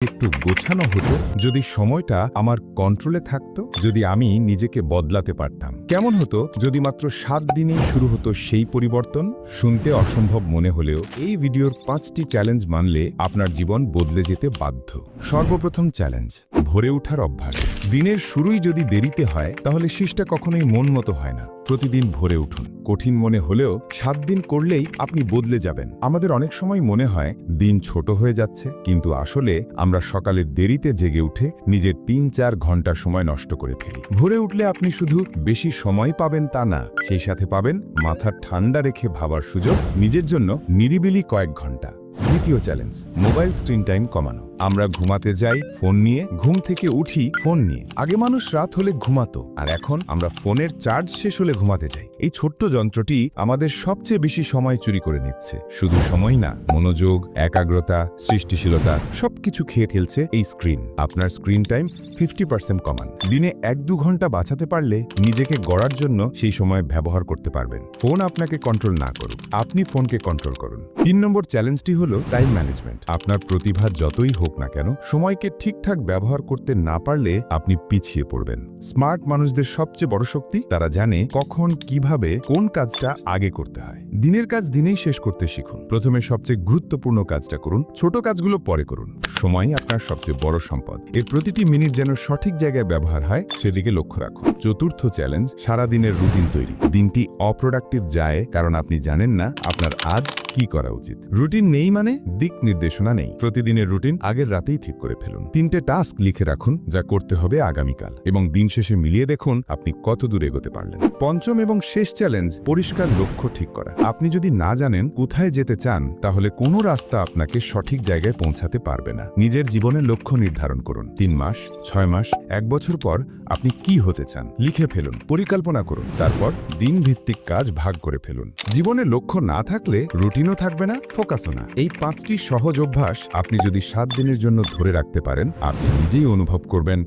একটু গোছানো হতো, যদি সময়টা আমার কন্ট্রোলে থাকতো, যদি আমি নিজেকে বদলাতে পারতাম। কেমন হতো যদি মাত্র 7 দিনেই শুরু হতো সেই পরিবর্তন? শুনতে অসম্ভব মনে হলেও এই ভিডিওর 5টি চ্যালেঞ্জ মানলে আপনার জীবন বদলে যেতে বাধ্য। সর্বপ্রথম চ্যালেঞ্জ, ভোরে ওঠার অভ্যাস। দিনের শুরুই যদি দেরিতে হয় তাহলে শেষটা কখনোই মন মতো হয় না। প্রতিদিন ভোরে উঠুন। কঠিন মনে হলেও 7 দিন করলেই আপনি বদলে যাবেন। আমাদের অনেক সময় মনে হয় দিন ছোট হয়ে যাচ্ছে, কিন্তু আসলে আমরা সকালে দেরিতে জেগে উঠে নিজের 3-4 ঘন্টা সময় নষ্ট করে ফেলি। ভোরে উঠলে আপনি শুধু বেশি সময় পাবেন তা না, সেই সাথে পাবেন মাথা ঠান্ডা রেখে ভাবার সুযোগ, নিজের জন্য নিরিবিলি কয়েক ঘন্টা। দ্বিতীয় চ্যালেঞ্জ, মোবাইল স্ক্রিন টাইম কমানো। আমরা ঘুমাতে যাই ফোন নিয়ে, ঘুম থেকে উঠি ফোন নিয়ে। আগে মানুষ রাত হলে ঘুমাতো, আর এখন আমরা ফোনের চার্জ শেষ হলে ঘুমাতে যাই। এই ছোট্ট যন্ত্রটি আমাদের সবচেয়ে বেশি সময় চুরি করে নিচ্ছে। শুধু সময় না, মনোযোগ, একাগ্রতা, সৃষ্টিশীলতা সবকিছু খেয়ে ফেলছে এই স্ক্রিন। আপনার স্ক্রিন টাইম 50% কমান। দিনে 1-2 ঘন্টা বাঁচাতে পারলে নিজেকে গড়ার জন্য সেই সময় ব্যবহার করতে পারবেন। ফোন আপনাকে কন্ট্রোল না করুক, আপনি ফোনকে কন্ট্রোল করুন। 3 নম্বর চ্যালেঞ্জটি হলো টাইম ম্যানেজমেন্ট। আপনার প্রতিভা যতই হোক না কেন, সময়কে ঠিকঠাক ব্যবহার করতে না পারলে আপনি পিছিয়ে পড়বেন। স্মার্ট মানুষদের সবচেয়ে বড় শক্তি, তারা জানে কখন, কিভাবে, কোন কাজটা আগে করতে হয়। দিনের কাজ দিনেই শেষ করতে শিখুন। প্রথমে সবচেয়ে গুরুত্বপূর্ণ কাজটা করুন, ছোট কাজগুলো পরে করুন। সময় আপনার সবচেয়ে বড় সম্পদ, এর প্রতিটি মিনিট যেন সঠিক জায়গায় ব্যবহার হয় সেদিকে লক্ষ্য রাখুন। চতুর্থ চ্যালেঞ্জ, সারাদিনের রুটিন তৈরি। দিনটি অপ্রোডাক্টিভ যায় কারণ আপনি জানেন না আপনার আজ কি করা উচিত। রুটিন নেই মানে দিক নির্দেশনা নেই। প্রতিদিনের রুটিন আগের রাতেই ঠিক করে ফেলুন। 3টে টাস্ক লিখে রাখুন যা করতে হবে আগামীকাল, এবং দিন শেষে মিলিয়ে দেখুন আপনি কত দূর এগোতে পারলেন। পঞ্চম এবং শেষ চ্যালেঞ্জ, পরিষ্কার লক্ষ্য ঠিক করা। আপনি যদি না জানেন কোথায় যেতে চান, তাহলে কোনো রাস্তা আপনাকে সঠিক জায়গায় পৌঁছাতে পারবে না। নিজের জীবনের লক্ষ্য নির্ধারণ করুন। 3 মাস, 6 মাস, 1 বছর পর আপনি কি হতে চান লিখে ফেলুন, পরিকল্পনা করুন, তারপর দিন ভিত্তিক কাজ ভাগ করে ফেলুন। জীবনে লক্ষ্য না থাকলে রুটিনও থাকবে না, ফোকাসও না। এই 5টি সহজ অভ্যাস আপনি যদি 7 দিনের জন্য ধরে রাখতে পারেন, আপনি নিজেই অনুভব করবেন